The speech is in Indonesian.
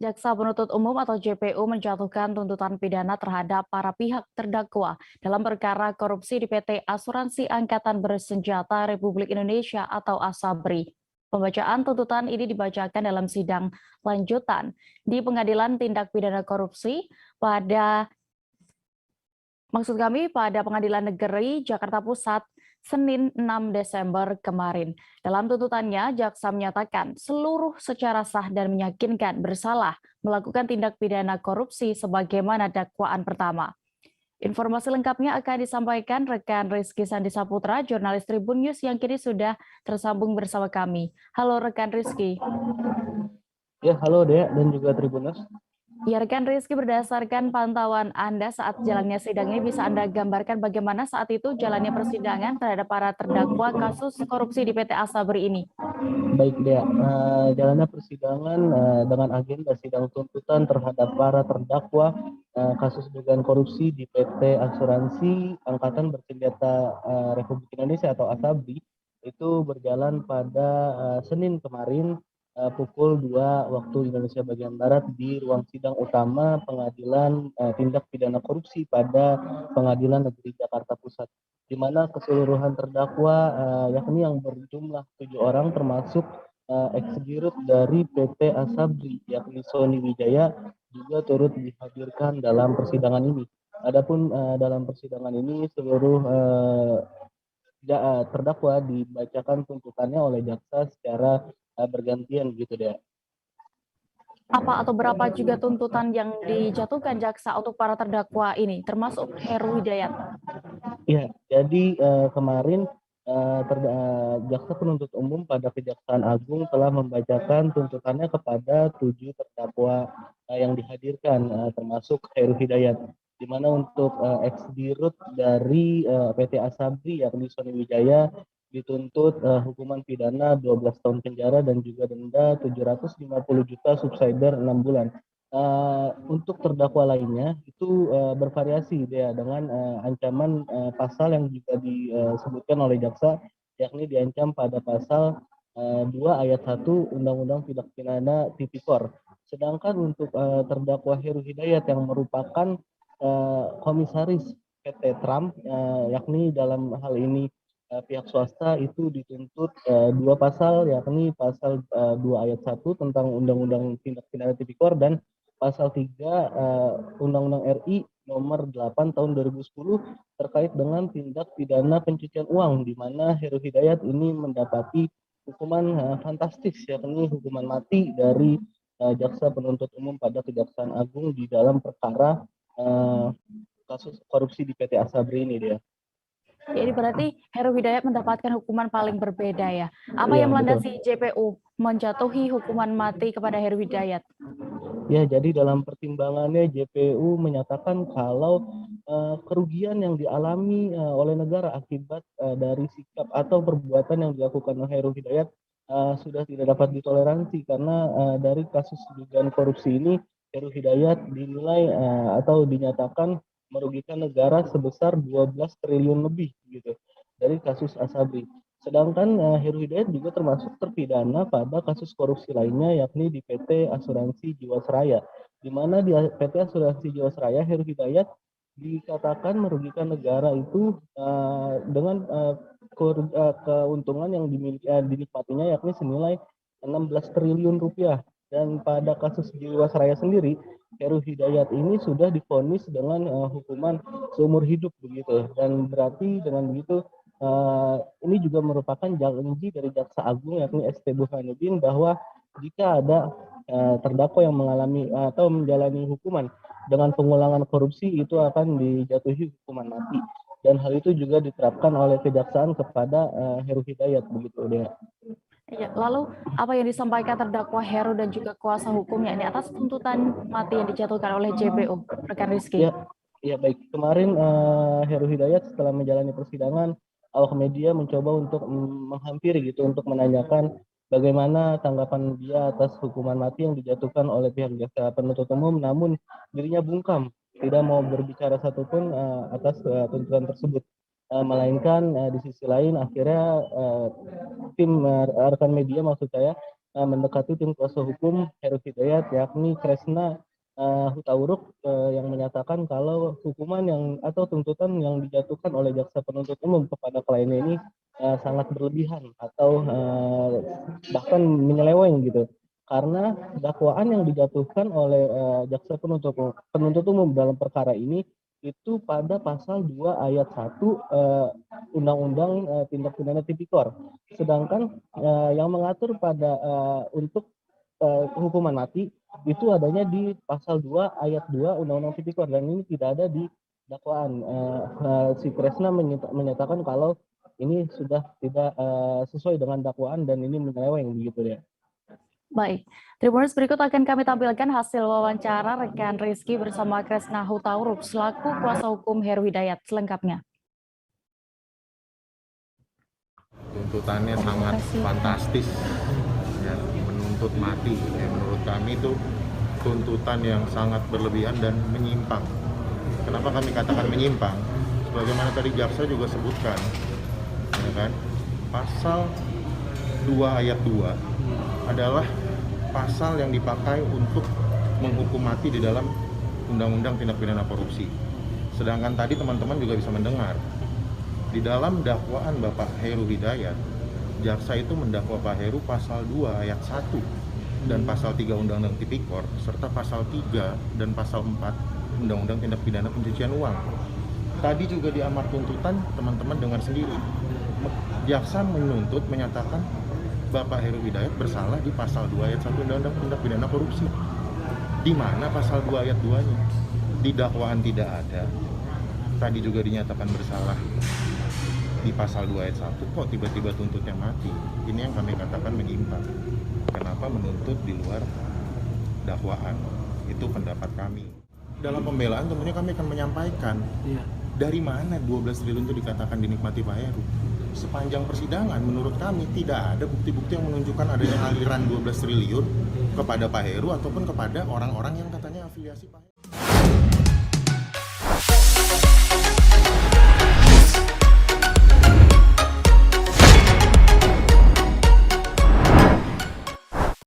Jaksa Penuntut Umum atau JPU menjatuhkan tuntutan pidana terhadap para pihak terdakwa dalam perkara korupsi di PT Asuransi Angkatan Bersenjata Republik Indonesia atau ASABRI. Pembacaan tuntutan ini dibacakan dalam sidang lanjutan di Pengadilan Tindak Pidana Korupsi pada Pengadilan Negeri Jakarta Pusat Senin 6 Desember kemarin. Dalam tuntutannya, jaksa menyatakan seluruh secara sah dan meyakinkan bersalah melakukan tindak pidana korupsi sebagaimana dakwaan pertama. Informasi lengkapnya akan disampaikan rekan Rizky Sandi Saputra, jurnalis Tribun News yang kini sudah tersambung bersama kami. Halo rekan Rizky. Ya, halo Dea dan juga Tribuners. Ya, rekan Rizky, berdasarkan pantauan Anda saat jalannya sidang ini, bisa Anda gambarkan bagaimana saat itu jalannya persidangan terhadap para terdakwa kasus korupsi di PT Asabri ini? Baik Dea, jalannya persidangan dengan agenda sidang tuntutan terhadap para terdakwa kasus dugaan korupsi di PT Asuransi Angkatan Bersenjata Republik Indonesia atau ASABRI itu berjalan pada Senin kemarin pukul 2 waktu Indonesia bagian Barat di ruang sidang utama Pengadilan Tindak Pidana Korupsi pada Pengadilan Negeri Jakarta Pusat, di mana keseluruhan terdakwa yakni yang berjumlah 7 orang termasuk ex-dirut dari PT Asabri yakni Sony Wijaya juga turut dihadirkan dalam persidangan ini. Adapun dalam persidangan ini seluruh terdakwa dibacakan tuntutannya oleh jaksa secara bergantian gitu deh. Apa atau berapa juga tuntutan yang dijatuhkan jaksa untuk para terdakwa ini, termasuk Heru Hidayat? Ya, jadi kemarin jaksa penuntut umum pada Kejaksaan Agung telah membacakan tuntutannya kepada 7 terdakwa yang dihadirkan, termasuk Heru Hidayat, di mana untuk ex-dirut dari PT Asabri yakni Sony Wijaya dituntut hukuman pidana 12 tahun penjara dan juga denda 750 juta subsidiar 6 bulan. Untuk terdakwa lainnya itu bervariasi dia dengan ancaman pasal yang juga disebutkan oleh jaksa, yakni diancam pada pasal 2 ayat 1 Undang-Undang Tindak Pidana Tipikor. Sedangkan untuk terdakwa Heru Hidayat yang merupakan komisaris PT Trump, yakni dalam hal ini pihak swasta itu dituntut 2 pasal, yakni pasal 2 ayat 1 tentang Undang-Undang Tindak Pidana Tipikor dan pasal 3 Undang-Undang RI nomor 8 tahun 2010 terkait dengan tindak pidana pencucian uang, di mana Heru Hidayat ini mendapati hukuman fantastis, yakni hukuman mati dari jaksa penuntut umum pada Kejaksaan Agung di dalam perkara kasus korupsi di PT Asabri ini dia. Jadi berarti Heru Hidayat mendapatkan hukuman paling berbeda ya. Apa Ya, yang betul. melandasi JPU menjatuhi hukuman mati kepada Heru Hidayat? Ya, jadi dalam pertimbangannya JPU menyatakan kalau kerugian yang dialami oleh negara akibat dari sikap atau perbuatan yang dilakukan oleh Heru Hidayat sudah tidak dapat ditoleransi, karena dari kasus dugaan korupsi ini Heru Hidayat dinilai atau dinyatakan merugikan negara sebesar 12 triliun lebih gitu dari kasus Asabri. Sedangkan Heru Hidayat juga termasuk terpidana pada kasus korupsi lainnya, yakni di PT Asuransi Jiwasraya, di mana di PT Asuransi Jiwasraya Heru Hidayat dikatakan merugikan negara itu dengan keuntungan yang dinikmatinya yakni senilai 16 triliun rupiah. Dan pada kasus Jiwasraya sendiri, Heru Hidayat ini sudah divonis dengan hukuman seumur hidup begitu. Dan berarti dengan begitu ini juga merupakan janji dari Jaksa Agung yakni ST Burhanuddin bahwa jika ada terdakwa yang mengalami atau menjalani hukuman dengan pengulangan korupsi itu akan dijatuhi hukuman mati, dan hal itu juga diterapkan oleh kejaksaan kepada Heru Hidayat begitu dia. Ya, lalu apa yang disampaikan terdakwa Heru dan juga kuasa hukumnya ini atas tuntutan mati yang dijatuhkan oleh JPU, rekan Rizky? Ya baik, kemarin Heru Hidayat setelah menjalani persidangan, awak media mencoba untuk menghampiri gitu untuk menanyakan bagaimana tanggapan dia atas hukuman mati yang dijatuhkan oleh pihak jaksa penuntut umum, namun dirinya bungkam, tidak mau berbicara satupun atas tuntutan tersebut. Melainkan di sisi lain akhirnya tim rekan media maksud saya mendekati tim kuasa hukum Heru Hidayat, yakni Kresna Hutauruk, yang menyatakan kalau hukuman atau tuntutan yang dijatuhkan oleh jaksa penuntut umum kepada kliennya ini sangat berlebihan atau bahkan menyeleweng gitu. Karena dakwaan yang dijatuhkan oleh jaksa penuntut umum dalam perkara ini itu pada pasal 2 ayat 1 Undang-Undang Tindak Pidana Tipikor. Sedangkan yang mengatur untuk hukuman mati itu adanya di pasal 2 ayat 2 Undang-Undang Tipikor, dan ini tidak ada di dakwaan. Si Kresna menyatakan kalau ini sudah tidak sesuai dengan dakwaan dan ini menyeleweng begitu ya. Baik, Tribuners, berikut akan kami tampilkan hasil wawancara rekan Rizky bersama Kresna Hutauruk selaku kuasa hukum Heru Hidayat selengkapnya. Tuntutannya sangat fantastis, ya, menuntut mati. Ya, menurut kami itu tuntutan yang sangat berlebihan dan menyimpang. Kenapa kami katakan menyimpang? Sebagaimana tadi jaksa juga sebutkan, ya kan? Pasal 2 ayat 2 adalah pasal yang dipakai untuk menghukum mati di dalam Undang-Undang Tindak Pidana Korupsi. Sedangkan tadi teman-teman juga bisa mendengar di dalam dakwaan Bapak Heru Hidayat, jaksa itu mendakwa Pak Heru pasal 2 ayat 1 dan pasal 3 Undang-Undang Tipikor serta pasal 3 dan pasal 4 Undang-Undang Tindak Pidana Pencucian Uang. Tadi juga di amar tuntutan teman-teman dengar sendiri, jaksa menyatakan Bapak Heru Hidayat bersalah di pasal 2 ayat 1 Undang-Undang Tindak Pidana Korupsi. Di mana pasal 2 ayat 2-nya? Di dakwaan tidak ada. Tadi juga dinyatakan bersalah di pasal 2 ayat 1, kok tiba-tiba tuntutnya mati. Ini yang kami katakan menyimpang. Kenapa menuntut di luar dakwaan? Itu pendapat kami. Dalam pembelaan tentunya kami akan menyampaikan dari mana 12 triliun itu dikatakan dinikmati Pak Heru. Sepanjang persidangan menurut kami tidak ada bukti-bukti yang menunjukkan adanya aliran 12 triliun kepada Pak Heru ataupun kepada orang-orang yang katanya afiliasi Pak Heru.